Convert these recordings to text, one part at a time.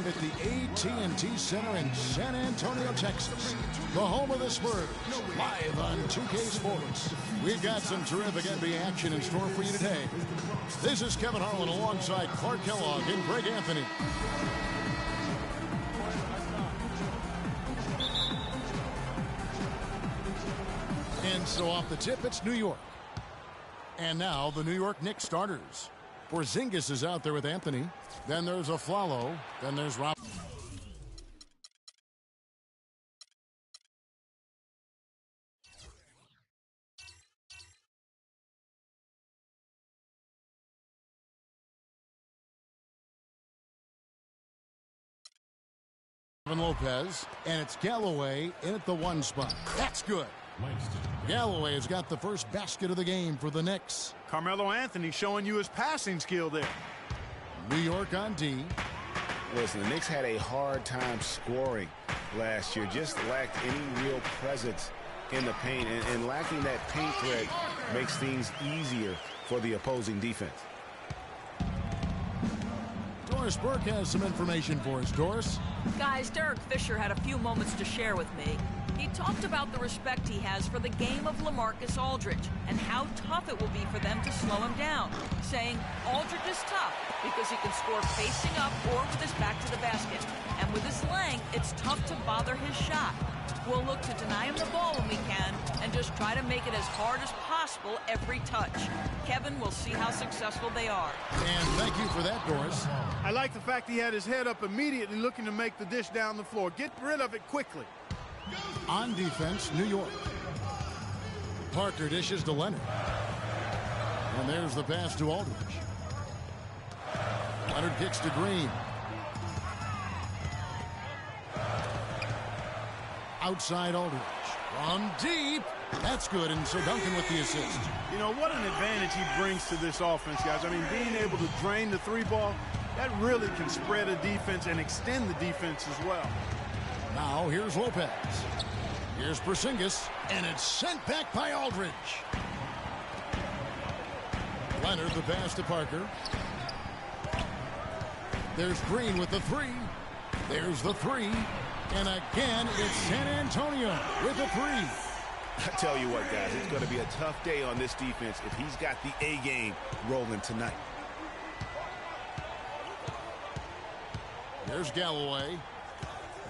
at the AT&T Center in San Antonio, Texas, the home of the Spurs, live on 2K Sports. We've got some terrific NBA action in store for you today. This is Kevin Harlan alongside Clark Kellogg and Greg Anthony. And so off the tip, it's New York. And now the New York Knicks starters. Porzingis is out there with Anthony. Then there's Aflalo. Then there's Rob. Lopez, and it's Galloway in at the 1 spot. That's good. Galloway has got the first basket of the game for the Knicks. Carmelo Anthony showing you his passing skill there. New York on D. Listen, the Knicks had a hard time scoring last year. Just lacked any real presence in the paint. And lacking that paint threat makes things easier for the opposing defense. Doris Burke has some information for us. Doris? Guys, Derek Fisher had a few moments to share with me. He talked about the respect he has for the game of LaMarcus Aldridge and how tough it will be for them to slow him down, saying Aldridge is tough because he can score facing up or with his back to the basket. And with his length, it's tough to bother his shot. We'll look to deny him the ball when we can and just try to make it as hard as possible every touch. Kevin, will see how successful they are. And thank you for that, Doris. I like the fact he had his head up immediately looking to make the dish down the floor. Get rid of it quickly. On defense, New York. Parker dishes to Leonard. And there's the pass to Aldridge. Leonard kicks to Green. Outside Aldridge. From deep. That's good, and so Duncan with the assist. You know, what an advantage he brings to this offense, guys. I mean, being able to drain the 3-ball, that really can spread a defense and extend the defense as well. Now here's Lopez. Here's Porzingis, and it's sent back by Aldridge. Leonard, the pass to Parker. There's Green with the 3. There's the 3. And again, it's San Antonio with a 3. I tell you what, guys, it's going to be a tough day on this defense if he's got the A game rolling tonight. There's Galloway.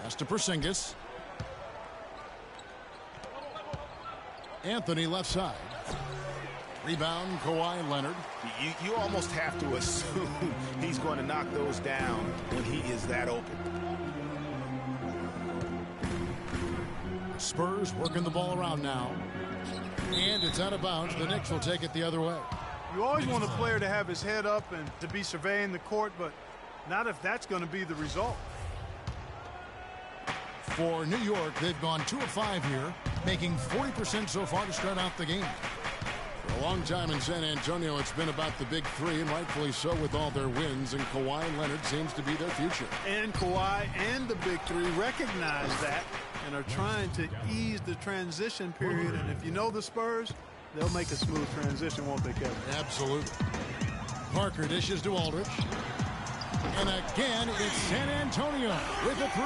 Pass to Porzingis. Anthony left side. Rebound, Kawhi Leonard. You almost have to assume he's going to knock those down when he is that open. Spurs working the ball around now. And it's out of bounds. The Knicks will take it the other way. You always want a player to have his head up and to be surveying the court, but not if that's going to be the result. For New York, they've gone 2 of 5 here, making 40% so far to start out the game. For a long time in San Antonio, it's been about the big 3, and rightfully so with all their wins, and Kawhi Leonard seems to be their future. And Kawhi and the big 3 recognize that and are trying to ease the transition period. And if you know the Spurs, they'll make a smooth transition, won't they, Kevin? Absolutely. Parker dishes to Aldridge. And again, it's San Antonio with a 3.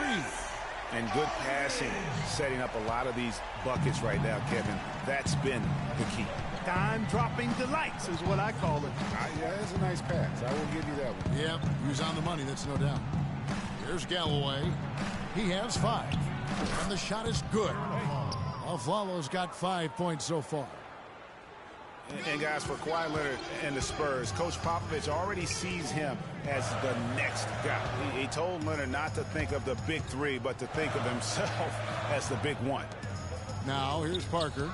And good passing, setting up a lot of these buckets right now, Kevin. That's been the key. Time-dropping delights is what I call it. Yeah, that's a nice pass. I will give you that one. Yep, he was on the money, that's no doubt. Here's Galloway. He has 5. And the shot is good. Aflalo's got 5 points so far. And guys, for Kawhi Leonard and the Spurs, Coach Popovich already sees him as the next guy. He told Leonard not to think of the big 3, but to think of himself as the big 1. Now here's Parker.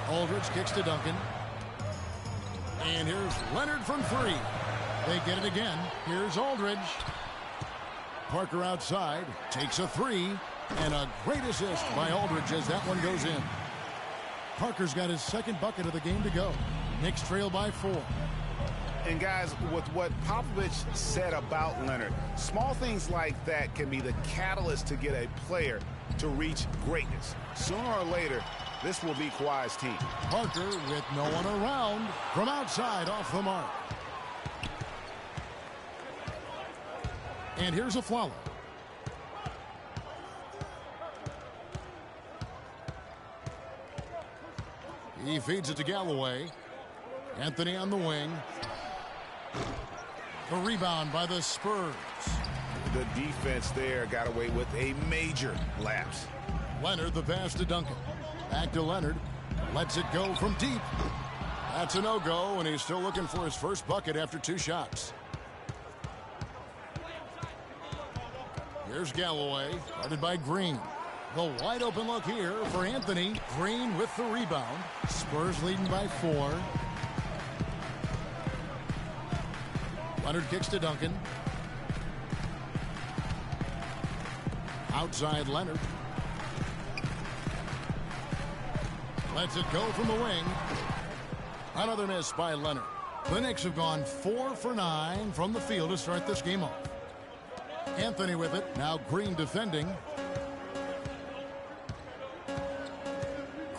Aldridge kicks to Duncan. And here's Leonard from 3. They get it again. Here's Aldridge. Parker outside, takes a 3. And a great assist by Aldridge as that one goes in. Parker's got his second bucket of the game to go. Knicks trail by 4. And guys, with what Popovich said about Leonard, small things like that can be the catalyst to get a player to reach greatness. Sooner or later, this will be Kawhi's team. Parker with no one around from outside off the mark. And here's a follow. He feeds it to Galloway. Anthony on the wing. The rebound by the Spurs. The defense there got away with a major lapse. Leonard, the pass to Duncan. Back to Leonard. Lets it go from deep. That's a no-go, and he's still looking for his first bucket after 2 shots. Here's Galloway, guarded by Green. The wide open look here for Anthony. Green with the rebound. Spurs leading by 4. Leonard kicks to Duncan. Outside Leonard. Lets it go from the wing. Another miss by Leonard. The Knicks have gone 4 for 9 from the field to start this game off. Anthony with it. Now Green defending.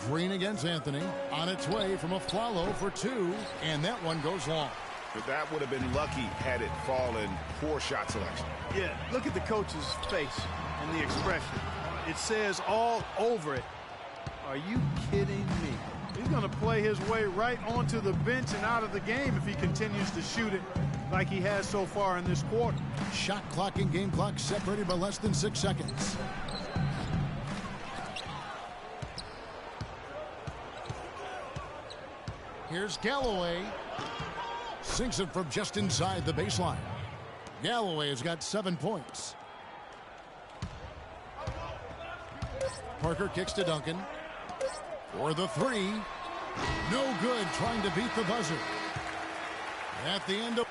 Green against Anthony. On its way from a follow for 2. And that one goes long. But that would have been lucky had it fallen. Poor shot selection. Yeah, look at the coach's face and the expression. It says all over it. Are you kidding me? He's going to play his way right onto the bench and out of the game if he continues to shoot it like he has so far in this quarter. Shot clock and game clock separated by less than 6 seconds. Here's Galloway. Sinks it from just inside the baseline. Galloway has got 7 points. Parker kicks to Duncan. For the 3. No good, trying to beat the buzzer. At the end of...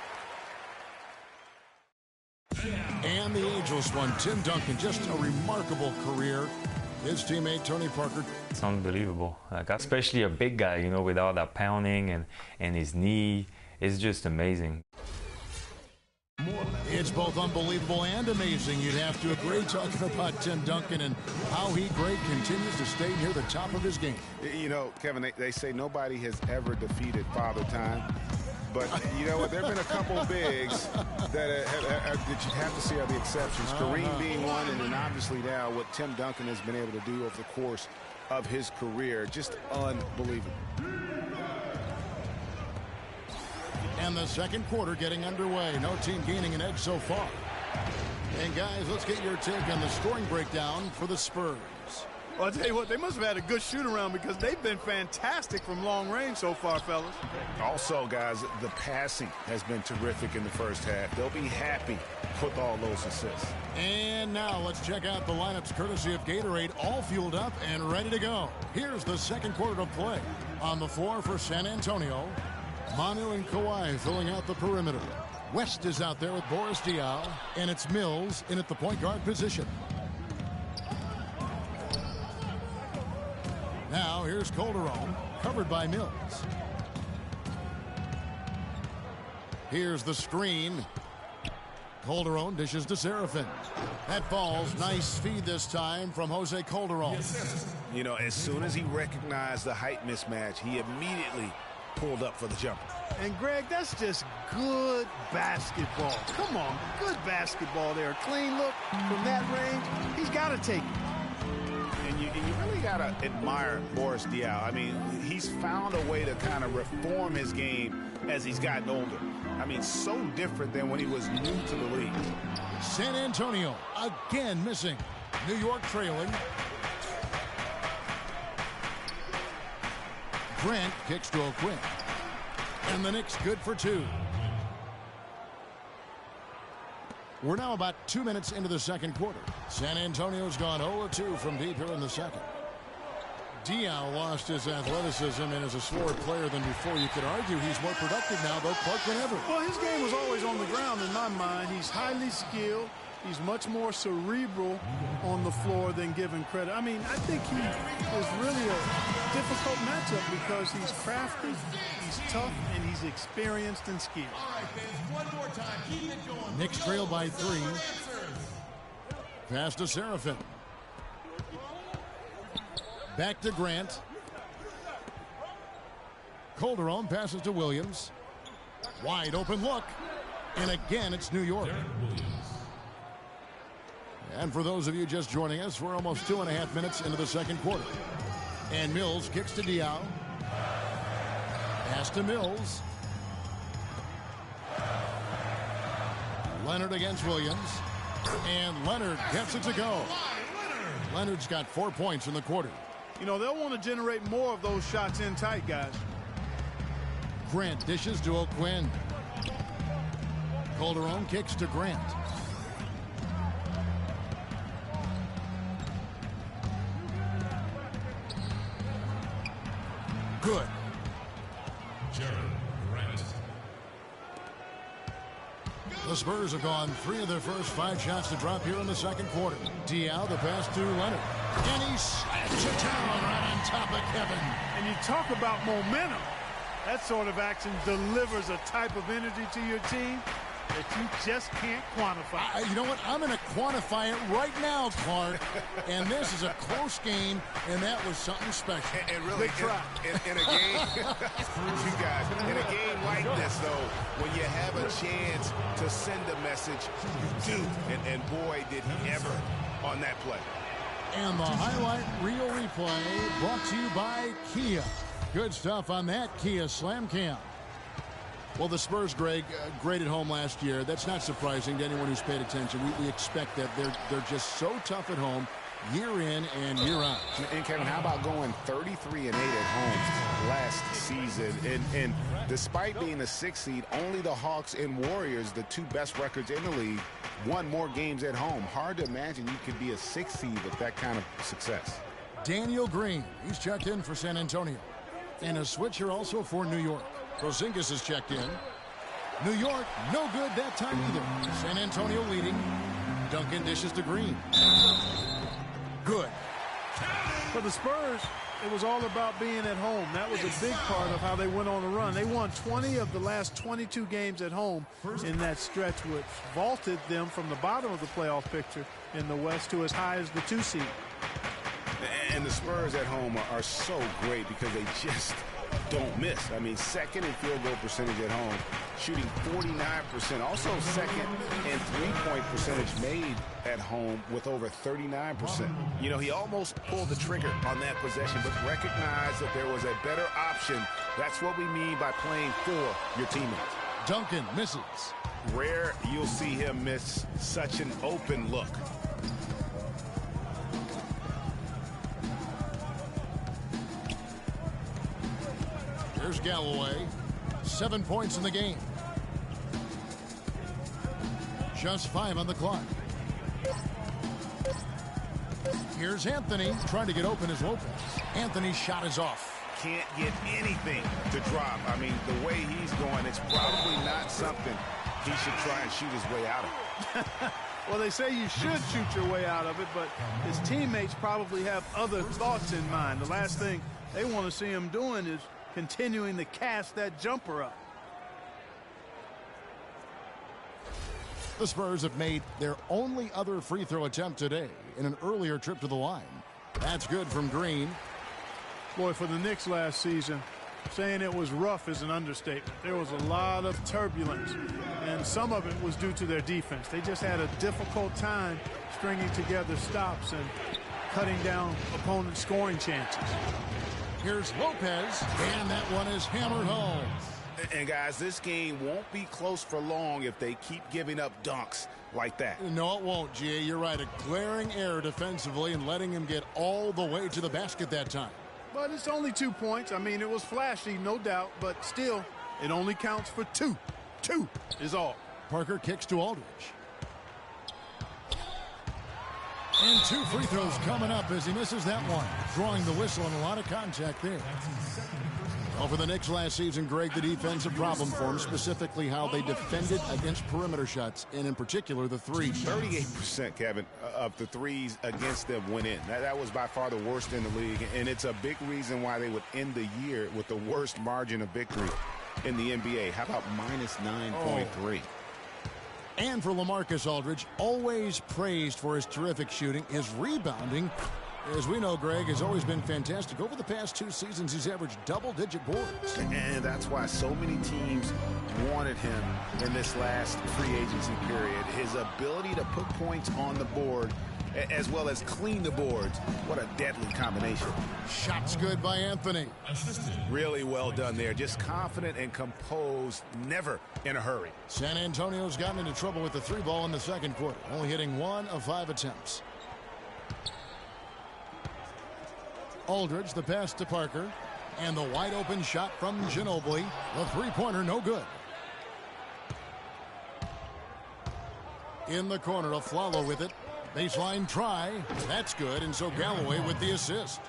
And the ageless one, Tim Duncan, just a remarkable career. His teammate, Tony Parker. It's unbelievable. Like, especially a big guy, you know, with all that pounding and his knee. It's just amazing. It's both unbelievable and amazing. You'd have to agree, talking about Tim Duncan and how he continues to stay near the top of his game. You know, Kevin, they say nobody has ever defeated Father Time. But you know what? There have been a couple of bigs that you have to see are the exceptions. Kareem being one, and then obviously now what Tim Duncan has been able to do over the course of his career. Just unbelievable. And the second quarter getting underway. No team gaining an edge so far. And guys, let's get your take on the scoring breakdown for the Spurs. Well, I'll tell you what, they must have had a good shoot-around because they've been fantastic from long range so far, fellas. Also, guys, the passing has been terrific in the first half. They'll be happy with all those assists. And now let's check out the lineups courtesy of Gatorade, all fueled up and ready to go. Here's the second quarter of play. On the floor for San Antonio, Manu and Kawhi filling out the perimeter. West is out there with Boris Diaw, and it's Mills in at the point guard position. Now here's Calderon, covered by Mills. Here's the screen. Calderon dishes to Serafin. That falls. Nice feed this time from Jose Calderon. You know, as soon as he recognized the height mismatch, he immediately pulled up for the jumper. And, Greg, that's just good basketball. Come on, good basketball there. Clean look from that range. He's got to take it. And you really got to admire Boris Diaw. I mean, he's found a way to kind of reform his game as he's gotten older. I mean, so different than when he was new to the league. San Antonio again missing. New York trailing. Grant kicks to O'Quinn. And the Knicks good for 2. We're now about 2 minutes into the second quarter. San Antonio's gone 0-2 from deep here in the second. Diaw lost his athleticism and is a slower player than before. You could argue he's more productive now, though, Clark, than ever. Well, his game was always on the ground in my mind. He's highly skilled. He's much more cerebral on the floor than given credit. I mean, I think he is really a difficult matchup because he's crafty, he's tough, and he's experienced and skilled. All right, fans, one more time. Keep it going. Knicks trail by 3. Pass to Serafin. Back to Grant. Calderon passes to Williams. Wide open look. And again, it's New York. And for those of you just joining us, we're almost 2.5 minutes into the second quarter. And Mills kicks to Diao. Pass to Mills. Leonard against Williams. And Leonard gets it to go. Leonard's got 4 points in the quarter. You know, they'll want to generate more of those shots in tight, guys. Grant dishes to O'Quinn. Calderon kicks to Grant. Good. The Spurs have gone 3 of their first 5 shots to drop here in the second quarter. Diao, the pass to Leonard. And he slams it down right on top of Kevin. And you talk about momentum. That sort of action delivers a type of energy to your team that you just can't quantify. You know what? I'm going to quantify it right now, Clark. And this is a close game, and that was something special. And really, in a game, you guys, in a game like this, though, when you have a chance to send a message, you do. And boy, did he ever on that play. And the highlight reel replay brought to you by Kia. Good stuff on that Kia Slam Cam. Well, the Spurs, Greg, great at home last year. That's not surprising to anyone who's paid attention. We expect that. They're just so tough at home, year in and year out. And Kevin, how about going 33-8 at home last season? And despite being a 6th seed, only the Hawks and Warriors, the 2 best records in the league, won more games at home. Hard to imagine you could be a 6th seed with that kind of success. Daniel Green, he's checked in for San Antonio. And a switch here also for New York. Porzingis is checked in. New York, no good that time either. San Antonio leading. Duncan dishes to Green. Good. For the Spurs, it was all about being at home. That was a big part of how they went on the run. They won 20 of the last 22 games at home in that stretch, which vaulted them from the bottom of the playoff picture in the West to as high as the 2 seed. And the Spurs at home are so great because they just don't miss. I mean, second in field goal percentage at home, shooting 49%. Also second in three-point percentage made at home with over 39%. You know, he almost pulled the trigger on that possession, but recognized that there was a better option. That's what we mean by playing for your teammates. Duncan misses. Rare you'll see him miss such an open look. Here's Galloway. 7 points in the game. Just 5 on the clock. Here's Anthony trying to get open as Lopez. Anthony's shot is off. Can't get anything to drop. I mean, the way he's going, it's probably not something he should try and shoot his way out of. Well, they say you should shoot your way out of it, but his teammates probably have other thoughts in mind. The last thing they want to see him doing is continuing to cast that jumper up. The Spurs have made their only other free throw attempt today in an earlier trip to the line. That's good from Green. Boy, for the Knicks last season, saying it was rough is an understatement. There was a lot of turbulence, and some of it was due to their defense. They just had a difficult time stringing together stops and cutting down opponents' scoring chances. Here's Lopez, and that one is hammered home. And, guys, this game won't be close for long if they keep giving up dunks like that. No, it won't, G.A. You're right. A glaring error defensively and letting him get all the way to the basket that time. But it's only 2 points. I mean, it was flashy, no doubt, but still, it only counts for 2. 2 is all. Parker kicks to Aldridge. And 2 free throws coming up as he misses that one. Drawing the whistle and a lot of contact there. Well, for the Knicks last season, Greg, the defensive problem for them, specifically how they defended against perimeter shots, and in particular, the threes. 38%, Kevin, of the threes against them went in. That was by far the worst in the league, and it's a big reason why they would end the year with the worst margin of victory in the NBA. How about minus 9.3? And for LaMarcus Aldridge, always praised for his terrific shooting, his rebounding As we know, Greg has always been fantastic. Over the past 2 seasons, he's averaged double-digit boards. And that's why so many teams wanted him in this last free agency period. His ability to put points on the board as well as clean the boards. What a deadly combination. Shots good by Anthony. Really well done there. Just confident and composed, never in a hurry. San Antonio's gotten into trouble with the 3 ball in the second quarter, only hitting 1 of 5 attempts. Aldridge, the pass to Parker, and the wide open shot from Ginobili. The 3-pointer, no good. In the corner, Aflalo with it. Baseline try. That's good, and so Galloway with the assist.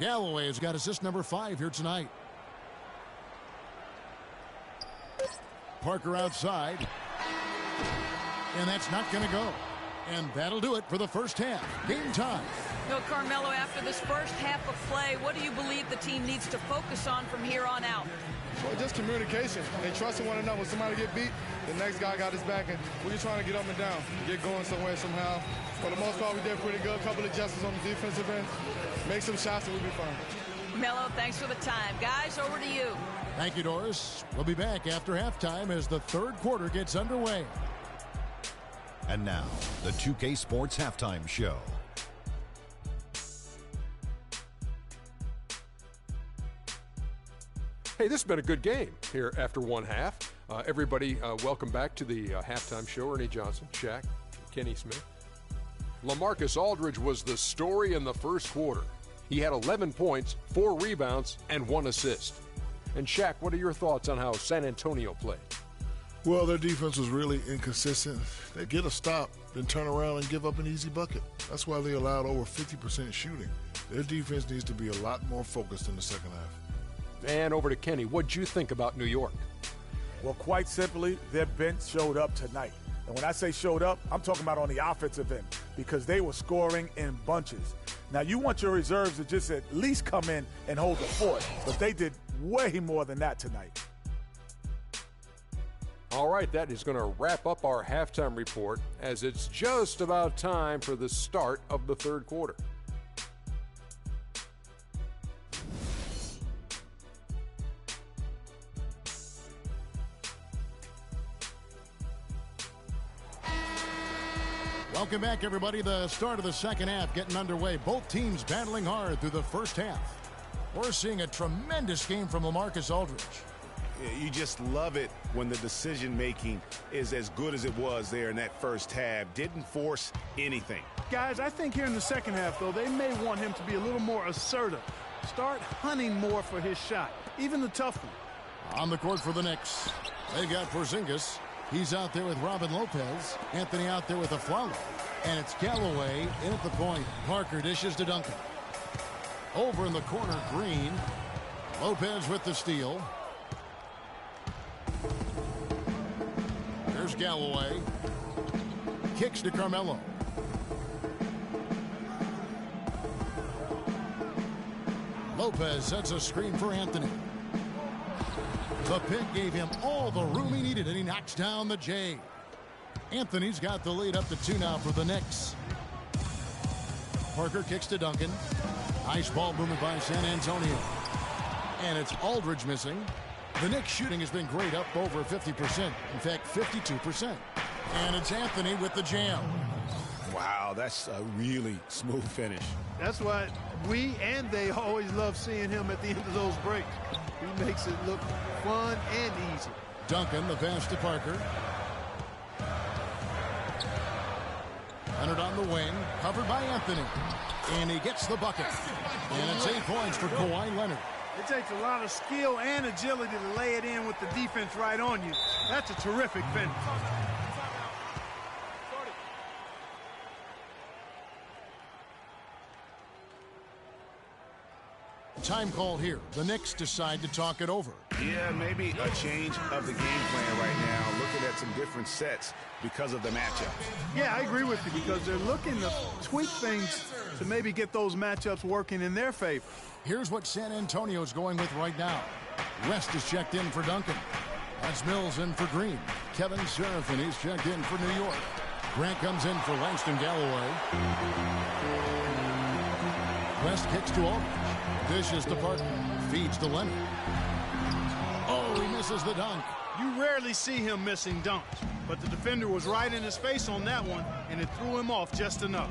Galloway has got assist number 5 here tonight. Parker outside. And that's not going to go. And that'll do it for the first half. Game time. No, Carmelo, after this first half of play, what do you believe the team needs to focus on from here on out? Well, just communication. They trusting one another. When somebody get beat, the next guy got his back, and we're just trying to get up and down, get going somewhere somehow. For the most part, we did pretty good. A couple of adjustments on the defensive end. Make some shots, and we'll be fine. Melo, thanks for the time. Guys, over to you. Thank you, Doris. We'll be back after halftime as the third quarter gets underway. And now, the 2K Sports Halftime Show. Hey, this has been a good game here after one half. Everybody, welcome back to the halftime show. Ernie Johnson, Shaq, Kenny Smith. LaMarcus Aldridge was the story in the first quarter. He had 11 points, 4 rebounds, and 1 assist. And Shaq, what are your thoughts on how San Antonio played? Well, their defense was really inconsistent. They get a stop, then turn around and give up an easy bucket. That's why they allowed over 50% shooting. Their defense needs to be a lot more focused in the second half. And over to Kenny. What'd you think about New York? Well, quite simply, their bench showed up tonight. And when I say showed up, I'm talking about on the offensive end because they were scoring in bunches. Now, you want your reserves to just at least come in and hold the fort, but they did way more than that tonight. All right, that is going to wrap up our halftime report as it's just about time for the start of the third quarter. Welcome back, everybody. The start of the second half getting underway. Both teams battling hard through the first half. We're seeing a tremendous game from LaMarcus Aldridge. You just love it when the decision-making is as good as it was there in that first half. Didn't force anything. Guys, I think here in the second half, though, they may want him to be a little more assertive. Start hunting more for his shot, even the tough one. On the court for the Knicks, they've got Porzingis. He's out there with Robin Lopez. Anthony out there with Aflalo. And it's Galloway in at the point. Parker dishes to Duncan. Over in the corner, Green. Lopez with the steal. There's Galloway. Kicks to Carmelo. Lopez sets a screen for Anthony. The pick gave him all the room he needed, and he knocks down the J. Anthony's got the lead up to 2 now for the Knicks. Parker kicks to Duncan. Nice ball movement by San Antonio. And it's Aldridge missing. The Knicks shooting has been great, up over 50%. In fact, 52%. And it's Anthony with the jam. Wow, that's a really smooth finish. That's why we and they always love seeing him at the end of those breaks. He makes it look fun and easy. Duncan, the pass to Parker. Leonard on the wing, covered by Anthony. And he gets the bucket. And it's 8 points for Kawhi Leonard. It takes a lot of skill and agility to lay it in with the defense right on you. That's a terrific finish. Time call here. The Knicks decide to talk it over. Yeah, maybe a change of the game plan right now. Looking at some different sets because of the matchup. Yeah, I agree with you because they're looking to tweak things to maybe get those matchups working in their favor. Here's what San Antonio's going with right now. West is checked in for Duncan. That's Mills in for Green. Kevin Serafin, he's checked in for New York. Grant comes in for Langston Galloway. West kicks to Aldridge. Dishes to Parker. Feeds to Leonard. Oh, he misses the dunk. You rarely see him missing dunks, but the defender was right in his face on that one, and it threw him off just enough.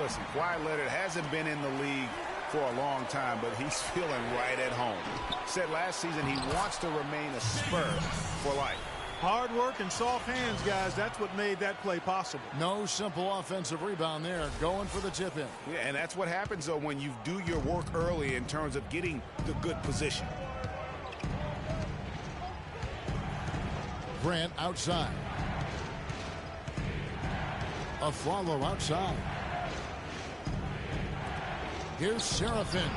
Listen, Kawhi Leonard hasn't been in the league for a long time, but he's feeling right at home. Said last season he wants to remain a Spur for life. Hard work and soft hands, guys. That's what made that play possible. No simple offensive rebound there. Going for the tip-in. Yeah, and that's what happens, though, when you do your work early in terms of getting the good position. Grant outside. A follow outside. Here's Serafin.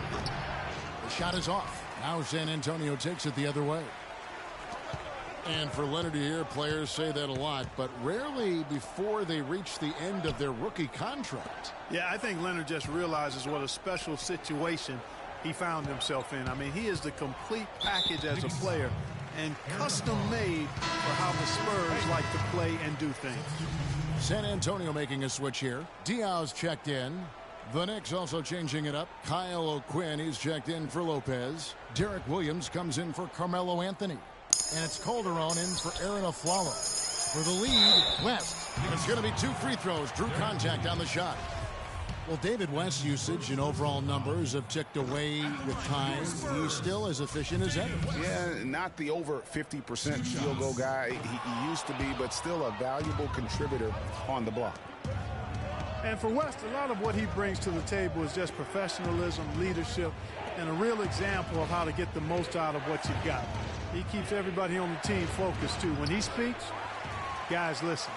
The shot is off. Now San Antonio takes it the other way. And for Leonard to hear players say that a lot, but rarely before they reach the end of their rookie contract. Yeah, I think Leonard just realizes what a special situation he found himself in. I mean, he is the complete package as a player and custom made for how the Spurs like to play and do things. San Antonio making a switch here. Diaz checked in. The Knicks also changing it up. Kyle O'Quinn, he's checked in for Lopez. Derek Williams comes in for Carmelo Anthony. And it's Calderon in for Aaron Aflalo. For the lead, West. It's going to be 2 free throws. Drew contact on the shot. Well, David West's usage and overall numbers have ticked away with time. He's still as efficient as ever. Yeah, not the over 50% field goal guy he used to be, but still a valuable contributor on the block. And for West, a lot of what he brings to the table is just professionalism, leadership, and a real example of how to get the most out of what you've got. He keeps everybody on the team focused, too. When he speaks, guys listen.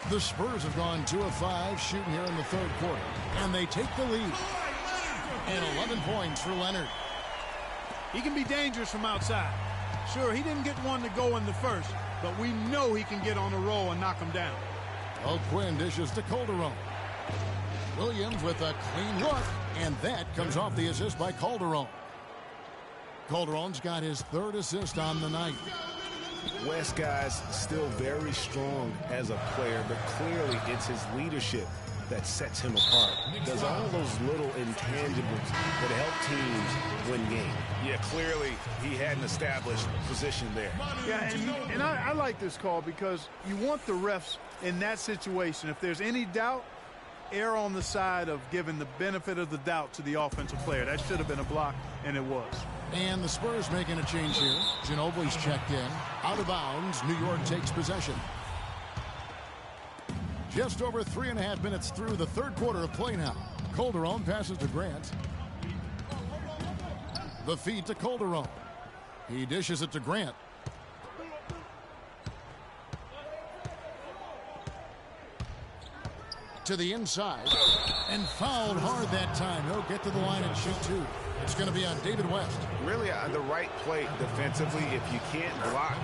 The Spurs have gone 2 of 5 shooting here in the third quarter, and they take the lead. And 11 points for Leonard. He can be dangerous from outside. Sure, he didn't get one to go in the first, but we know he can get on a roll and knock him down. O'Quinn dishes to Calderon. Williams with a clean look, and that comes off the assist by Calderon. Calderon's got his 3rd assist on the night. West guy's still very strong as a player, but clearly it's his leadership that sets him apart. Does all those little intangibles that help teams win games. Yeah, clearly he had an established position there. Yeah, and I like this call because you want the refs in that situation. If there's any doubt, err on the side of giving the benefit of the doubt to the offensive player. That should have been a block, and it was. And the Spurs making a change here. Ginobili's checked in. Out of bounds, New York takes possession. Just over 3.5 minutes through the third quarter of play now. Calderon passes to Grant. The feed to Calderon. He dishes it to Grant. To the inside. And fouled hard that time. He'll get to the line and shoot 2. It's going to be on David West. Really the right play defensively. If you can't block,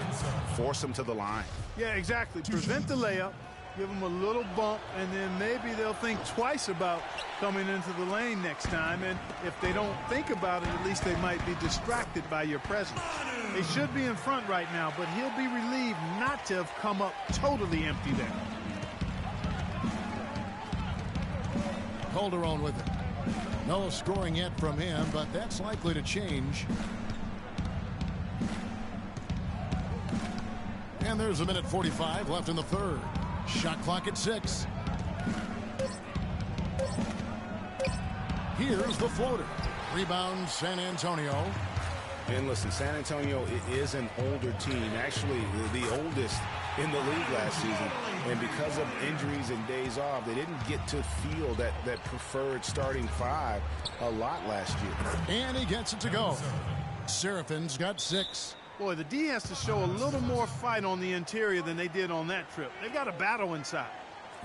force him to the line. Yeah, exactly. Prevent the layup, give them a little bump, and then maybe they'll think twice about coming into the lane next time. And if they don't think about it, at least they might be distracted by your presence. They should be in front right now, but he'll be relieved not to have come up totally empty there. Calderon with it. No scoring yet from him, but that's likely to change. And there's 1:45 left in the third. Shot clock at 6. Here's the floater. Rebound San Antonio. And listen, San Antonio is an older team, actually the oldest in the league last season. And because of injuries and days off, they didn't get to feel that preferred starting 5 a lot last year. And he gets it to go. Serafin's got 6. Boy, the D has to show a little more fight on the interior than they did on that trip. They've got a battle inside.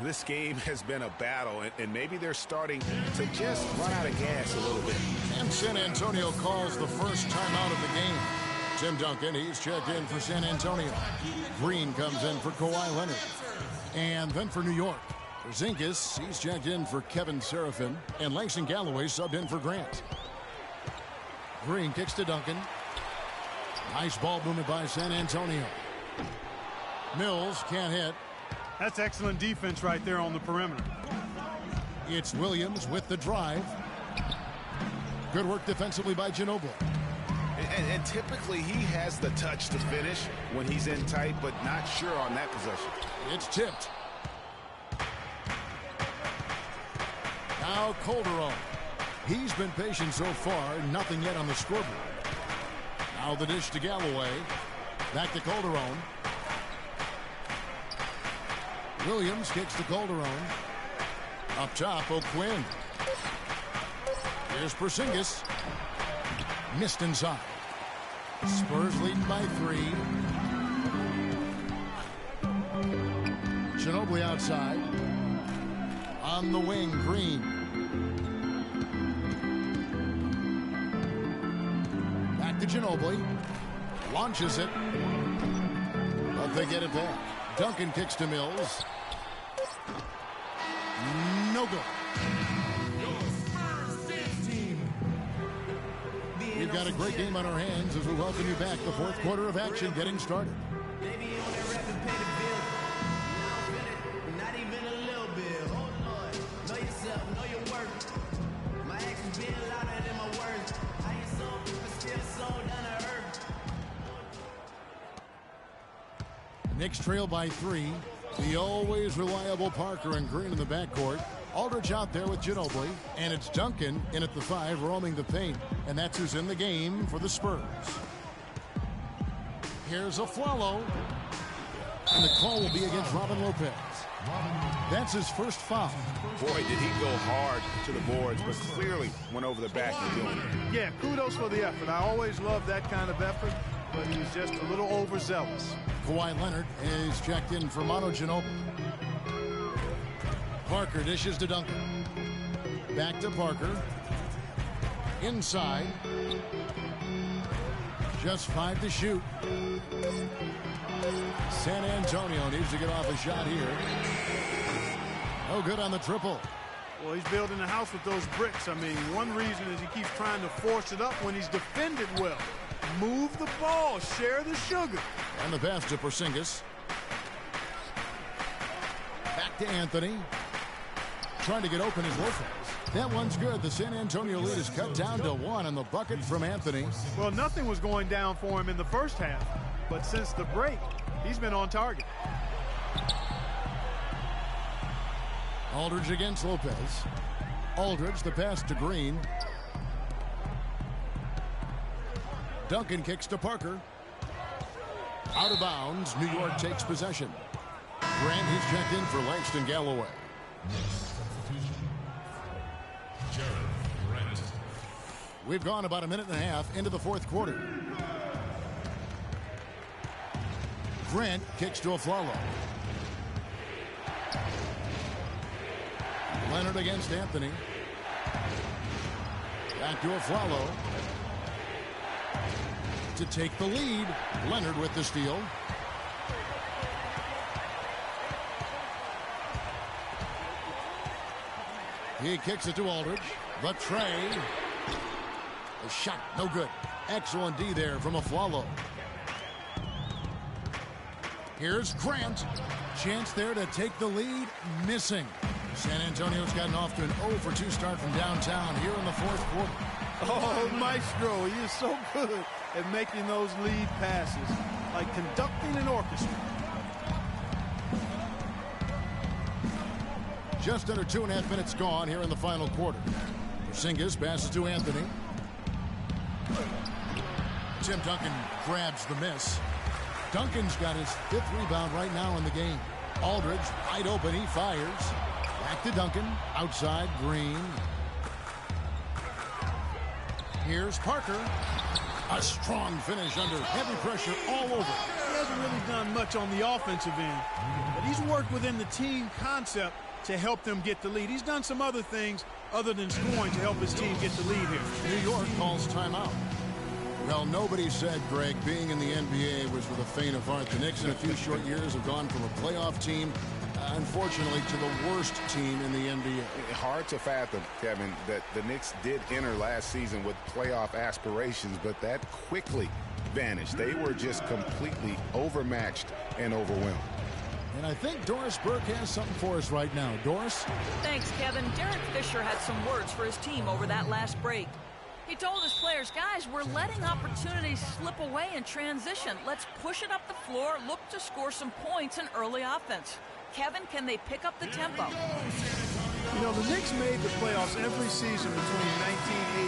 This game has been a battle, and maybe they're starting to just run out of gas a little bit. And San Antonio calls the first timeout of the game. Tim Duncan, he's checked in for San Antonio. Green comes in for Kawhi Leonard. And then for New York, Porzingis, he's checked in for Kevin Serafin. And Langston Galloway subbed in for Grant. Green kicks to Duncan. Nice ball movement by San Antonio. Mills can't hit. That's excellent defense right there on the perimeter. It's Williams with the drive. Good work defensively by Ginobili. And typically he has the touch to finish when he's in tight, but not sure on that possession. It's tipped. Now Calderon. He's been patient so far. Nothing yet on the scoreboard. Now the dish to Galloway. Back to Calderon. Williams kicks to Calderon. Up top, O'Quinn. Here's Porzingis. Missed inside. Spurs leading by 3. Ginobili outside. On the wing, Green. Back to Ginobili. Launches it. But they get it back. Duncan kicks to Mills. No good. We've got a great game on our hands as we welcome you back. The fourth quarter of action getting started. Knicks trail by 3. The always reliable Parker and Green in the backcourt. Aldridge out there with Ginobili, and it's Duncan in at the 5 roaming the paint, and that's who's in the game for the Spurs. Here's a Flalo, and the call will be against Robin Lopez. That's his first foul. Boy, did he go hard to the boards, but clearly went over the back and doing it. Yeah, kudos for the effort. I always love that kind of effort, but he was just a little overzealous. Kawhi Leonard is checked in for Manu Ginobili. Parker dishes to Duncan. Back to Parker. Inside. Just 5 to shoot. San Antonio needs to get off a shot here. No good on the triple. Well, he's building a house with those bricks. I mean, one reason is he keeps trying to force it up when he's defended well. Move the ball. Share the sugar. And the pass to Porzingis. Back to Anthony. Trying to get open is Lopez. That one's good. The San Antonio lead is cut down to 1 on the bucket from Anthony. Well, nothing was going down for him in the first half, but since the break, he's been on target. Aldridge against Lopez. Aldridge, the pass to Green. Duncan kicks to Parker. Out of bounds. New York takes possession. Grant is checked in for Langston Galloway. We've gone about a minute and a half into the fourth quarter. Grant kicks to Flalo. Leonard against Anthony. Back to Flalo. To take the lead. Leonard with the steal. He kicks it to Aldridge. The tray. A shot, no good. Excellent D there from Flalo. Here's Grant. Chance there to take the lead. Missing. San Antonio's gotten off to an 0 for 2 start from downtown here in the fourth quarter. Oh, Maestro, he is so good at making those lead passes, like conducting an orchestra. Just under 2.5 minutes gone here in the final quarter. Porzingis passes to Anthony. Tim Duncan grabs the miss. Duncan's got his 5th rebound right now in the game. Aldridge wide open, he fires. Back to Duncan, outside Green. Here's Parker. A strong finish under heavy pressure all over. He hasn't really done much on the offensive end, but he's worked within the team concept to help them get the lead. He's done some other things other than scoring to help his team get the lead here. New York calls timeout. Well, nobody said, Greg, being in the NBA was for the faint of heart. The Knicks in a few short years have gone from a playoff team, unfortunately, to the worst team in the NBA. Hard to fathom, Kevin, that the Knicks did enter last season with playoff aspirations, but that quickly vanished. They were just completely overmatched and overwhelmed. And I think Doris Burke has something for us right now. Doris? Thanks, Kevin. Derek Fisher had some words for his team over that last break. He told his players, guys, we're letting opportunities slip away in transition. Let's push it up the floor, look to score some points in early offense. Kevin, can they pick up the tempo? You know, the Knicks made the playoffs every season between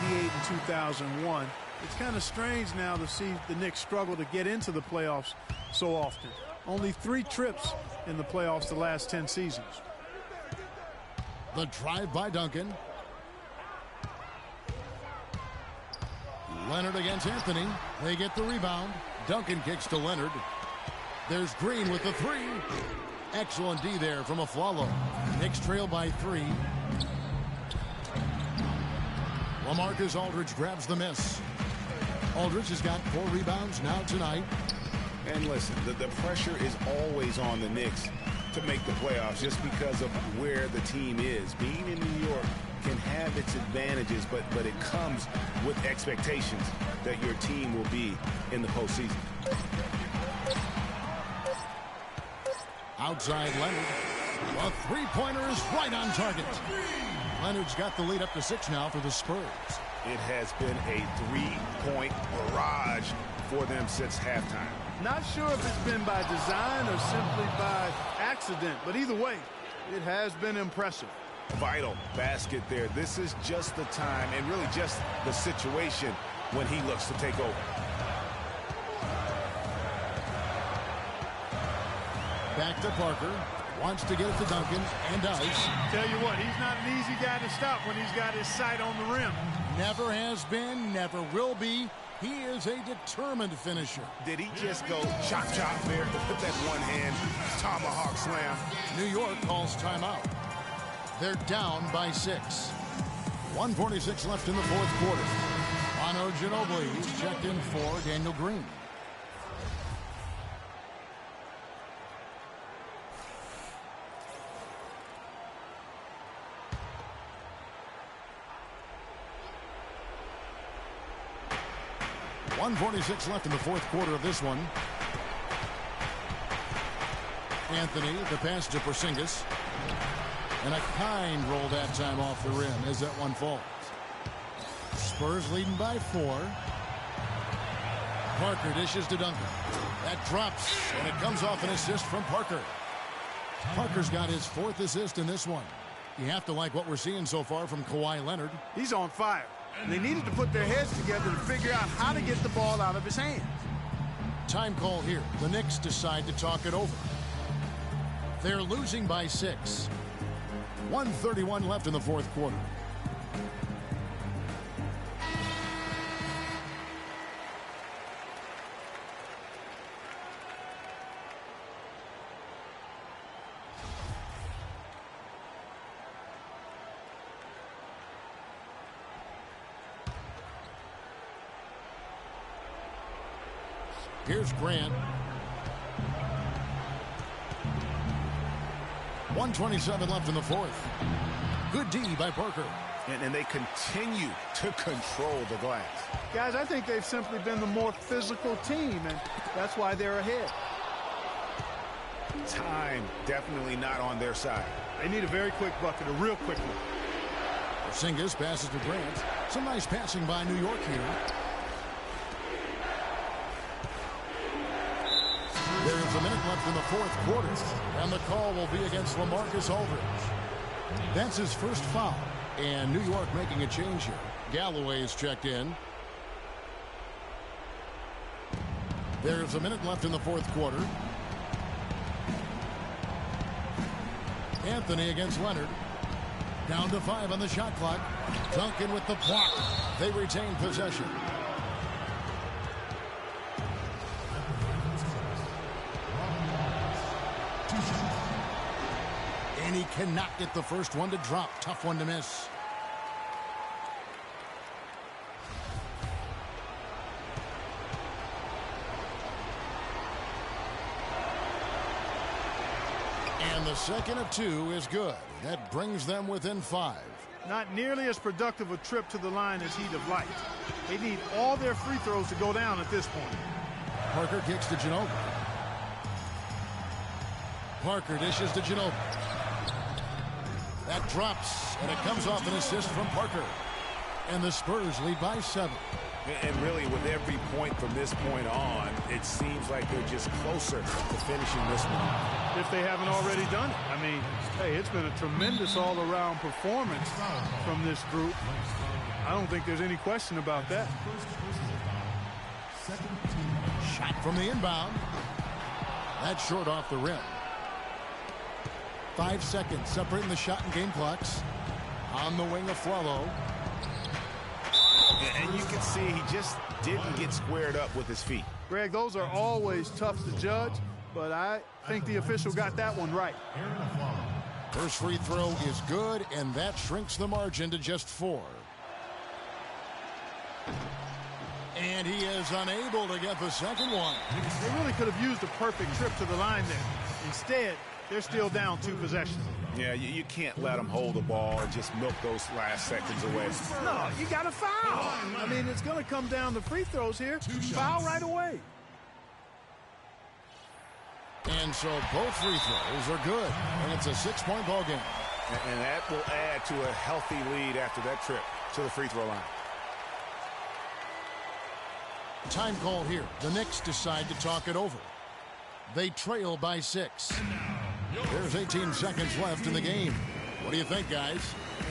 1988 and 2001. It's kind of strange now to see the Knicks struggle to get into the playoffs so often. Only 3 trips in the playoffs the last 10 seasons. The drive by Duncan. Leonard against Anthony. They get the rebound. Duncan kicks to Leonard. There's Green with the 3. Excellent D there from Aflalo. Knicks trail by 3. LaMarcus Aldridge grabs the miss. Aldridge has got 4 rebounds now tonight. And listen, the pressure is always on the Knicks to make the playoffs just because of where the team is. Being in New York can have its advantages, but it comes with expectations that your team will be in the postseason. Outside Leonard. A 3-pointer is right on target. Leonard's got the lead up to 6 now for the Spurs. It has been a 3-point barrage for them since halftime. Not sure if it's been by design or simply by accident, but either way, it has been impressive. Vital basket there. This is just the time and really just the situation when he looks to take over. Back to Parker. Wants to get it to Duncan and does. Tell you what, he's not an easy guy to stop when he's got his sight on the rim. Never has been, never will be. He is a determined finisher. Did he just go chop there with that one-hand tomahawk slam? New York calls timeout. They're down by 6. 1:46 left in the 4th quarter. Manu Ginobili is checked in for Daniel Green. .146 left in the 4th quarter of this one. Anthony, the pass to Porzingis. And a kind roll that time off the rim as that one falls. Spurs leading by 4. Parker dishes to Duncan. That drops, and it comes off an assist from Parker. Parker's got his 4th assist in this one. You have to like what we're seeing so far from Kawhi Leonard. He's on fire. They needed to put their heads together to figure out how to get the ball out of his hands. Time call here. The Knicks decide to talk it over. They're losing by 6. 1:31 left in the 4th quarter. Here's Grant. 1:27 left in the 4th. Good D by Parker. And they continue to control the glass. Guys, I think they've simply been the more physical team, and that's why they're ahead. Time definitely not on their side. They need a very quick bucket, a real quick one. Porzingis passes to Grant. Some nice passing by New York here. There's a minute left in the 4th quarter, and the call will be against LaMarcus Aldridge. That's his first foul, and New York making a change here. Galloway is checked in. There's a minute left in the 4th quarter. Anthony against Leonard. Down to 5 on the shot clock. Duncan with the block. They retain possession. And he cannot get the first one to drop. Tough one to miss. And the second of 2 is good. That brings them within 5. Not nearly as productive a trip to the line as he'd have liked. They need all their free throws to go down at this point. Parker kicks to Ginobili. Parker dishes to Ginobili. That drops, and it comes off an assist from Parker. And the Spurs lead by 7. And really, with every point from this point on, it seems like they're just closer to finishing this one. If they haven't already done it. I mean, hey, it's been a tremendous all-around performance from this group. I don't think there's any question about that. Shot from the inbound. That's short off the rim. 5 seconds separating the shot and game clocks. On the wing of Flalo. And you can see he just didn't get squared up with his feet. Greg, those are always tough to judge, but I think the official got that one right. First free throw is good, and that shrinks the margin to just 4. And he is unable to get the second one. They really could have used a perfect trip to the line there. Instead, they're still down 2 possessions. Yeah, you can't let them hold the ball and just milk those last seconds away. No, you got to foul. I mean, it's going to come down to free throws here. Foul right away. And so both free throws are good. And it's a 6-point ball game. And that will add to a healthy lead after that trip to the free throw line. Time call here. The Knicks decide to talk it over. They trail by 6. There's 18 seconds left in the game. What do you think, guys?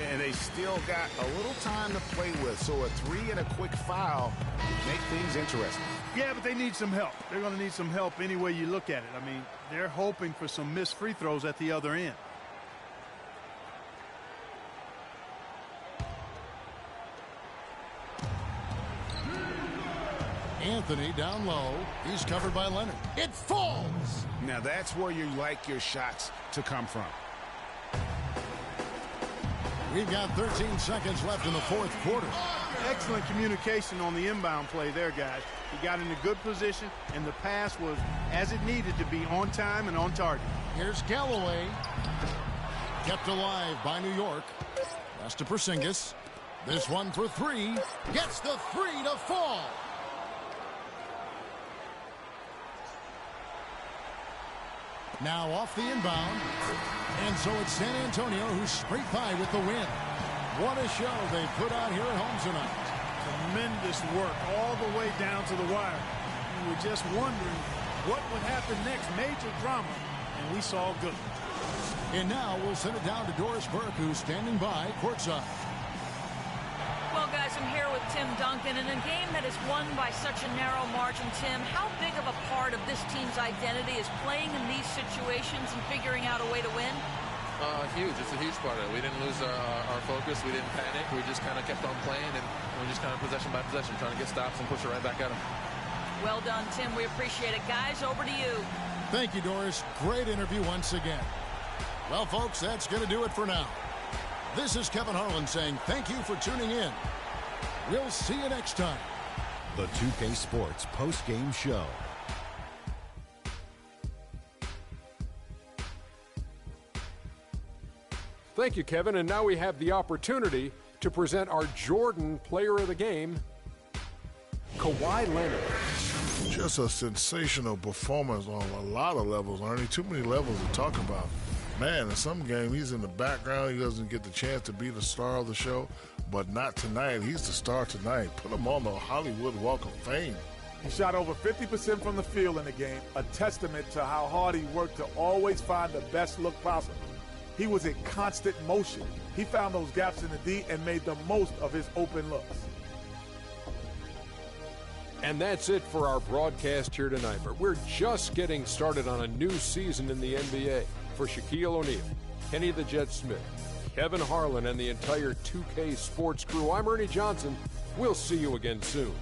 And they still got a little time to play with, so a 3 and a quick foul would make things interesting. Yeah, but they need some help. They're going to need some help any way you look at it. I mean, they're hoping for some missed free throws at the other end. Anthony down low. He's covered by Leonard. It falls! Now that's where you like your shots to come from. We've got 13 seconds left in the 4th quarter. Excellent communication on the inbound play there, guys. He got in a good position, and the pass was as it needed to be, on time and on target. Here's Galloway. Kept alive by New York. Pass to Porzingis. This one for 3. Gets the 3 to fall. Now off the inbound. And so it's San Antonio who's straight by with the win. What a show they put on here at home tonight. Tremendous work all the way down to the wire. We were just wondering what would happen next. Major drama, and we saw good. And now we'll send it down to Doris Burke, who's standing by courtside. Well, guys, I'm here with Tim Duncan. In a game that is won by such a narrow margin, Tim, how big of a part of this team's identity is playing in these situations and figuring out a way to win? Huge. It's a huge part of it. We didn't lose our focus. We didn't panic. We just kind of kept on playing, and we just kind of possession by possession, trying to get stops and push it right back at them. Well done, Tim. We appreciate it. Guys, over to you. Thank you, Doris. Great interview once again. Well, folks, that's going to do it for now. This is Kevin Harlan saying thank you for tuning in. We'll see you next time. The 2K Sports post-game show. Thank you, Kevin. And now we have the opportunity to present our Jordan Player of the Game, Kawhi Leonard. Just a sensational performance on a lot of levels, Ernie. Too many levels to talk about. Man, in some game, he's in the background. He doesn't get the chance to be the star of the show, but not tonight. He's the star tonight. Put him on the Hollywood Walk of Fame. He shot over 50% from the field in the game, a testament to how hard he worked to always find the best look possible. He was in constant motion. He found those gaps in the D and made the most of his open looks. And that's it for our broadcast here tonight. But we're just getting started on a new season in the NBA. For Shaquille O'Neal, Kenny the Jet Smith, Kevin Harlan, and the entire 2K Sports crew, I'm Ernie Johnson. We'll see you again soon.